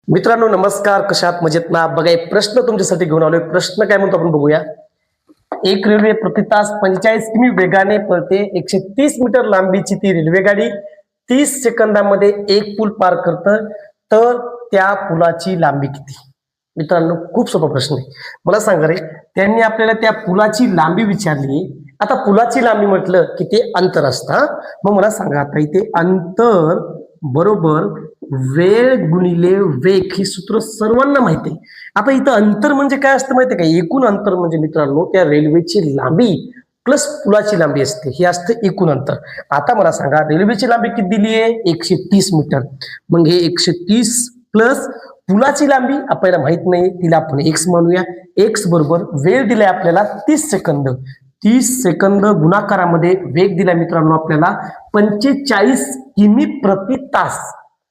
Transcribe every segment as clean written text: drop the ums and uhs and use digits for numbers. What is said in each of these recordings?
मित्रांनो नमस्कार, कशात मजेत ना? बघा एक प्रश्न तुमच्यासाठी घेऊन आलोय. प्रश्न काय म्हणतो आपण बघूया. एक रेल्वे प्रति तास 45 किमी वेगाने पळते. 130 मीटर लांबीची ती रेल्वे गाडी 30 सेकंदामध्ये एक पूल पार करतं, तर त्या पुलाची लांबी किती? मित्रांनो खूप सोपा प्रश्न आहे. मला सांगा रे, त्यांनी आपल्याला त्या पुलाची लांबी विचारली. आता पुलाची लांबी म्हटलं की ते अंतर असतं. मग मला सांगा, आता इथे अंतर बरोबर वेळ गुणिले वेग हे सूत्र सर्वांना माहिती आहे. आता इथं अंतर म्हणजे काय असतं माहिती आहे का? एकूण अंतर म्हणजे मित्रांनो त्या रेल्वेची लांबी प्लस पुलाची लांबी असते, हे असतं एकूण अंतर. आता मला सांगा, रेल्वेची लांबी किती दिली आहे? 130 मीटर. मग हे 130 प्लस पुलाची लांबी आपल्याला माहित नाही, तिला आपण एक्स म्हणूया. एक्स बरोबर वेळ दिलाय आपल्याला 30 सेकंद. 30 सेकंद गुणाकारामध्ये वेग दिला मित्रांनो आपल्याला 45 किमी प्रति तास,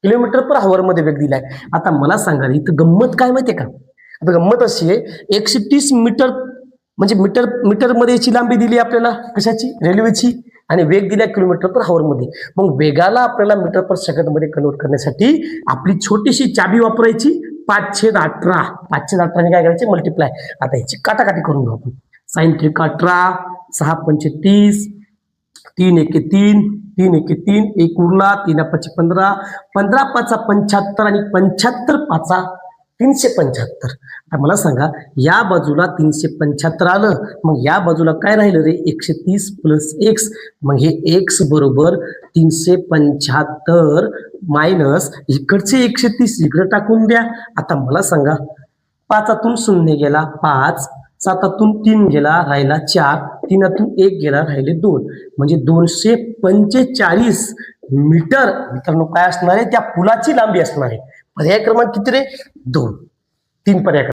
किलोमीटर पर आवर मध्ये वेग दिलाय. आता मला सांगा इथं गंमत काय माहितीये का? आता गंमत अशी आहे, 130 मीटर म्हणजे मीटर मध्ये याची लांबी दिली आपल्याला कशाची? रेल्वेची. आणि वेग दिला किलोमीटर पर आवर मध्ये. मग वेगाला आपल्याला मीटर पर सेकंद मध्ये कन्वर्ट करण्यासाठी आपली छोटीशी चाबी वापरायची, 5/18. 5/18 ने काय करायचे? मल्टिप्लाय. आता याची काटाकाटी करून घेऊ आपण. साइन 3/18, 6×5 = 30, 3×1 = 3, 3×1 = 3, 1 उरला, 3×5 = 15, 15×5 = 75 आणि 75×5 = 375. आता मला सांगा, या बाजूला 375 आलं, मग या बाजूला काय राहिलं रे? 130 प्लस एक्स. मग हे एक्स बरोबर 375 मायनस इकडचे 130 इकडे टाकून द्या. आता मला सांगा, 5तून 0 गेला 5, 7तून 3 गेला राहिला 4, 3तून 1 गेला राहिले 2, म्हणजे 245 मीटर मित्रांनो काय असणार आहे? त्या पुलाची लांबी असणार आहे. पर्याय क्रमांक किती रे? 2. 3 पर्याय.